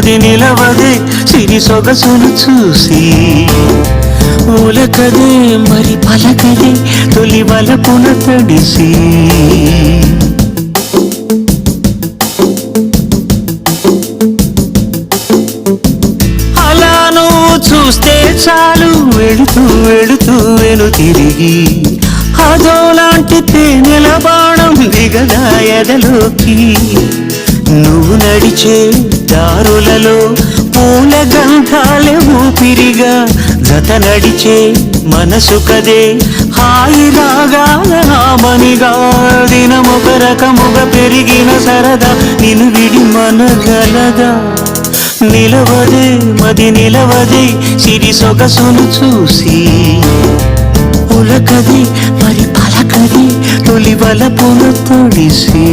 మది నిలవదే సిరి సొగసును చూసి ఉలకదే మరి పలకదే తొలి వలపున తడిసి అలాను చూస్తే చాలు వెళుతూ వెళుతూ వెను తిరిగి అదోలాంటి తేనెల బాణం దిగదా ఎదలోకి నువ్వు నడిచే దారులలో పూల గంధాలే ఊపిరిగా జత నడిచే మనసు కదే హాయి రాగాల హామనిగా దినమొక రకముగా పెరిగిన సరదా నిన్ను విడి మనగలదా నిలవదే మది నిలవదే సిరి సొగసును చూసి ఉలకది మరి పలకది తొలి వలపున తొడిసి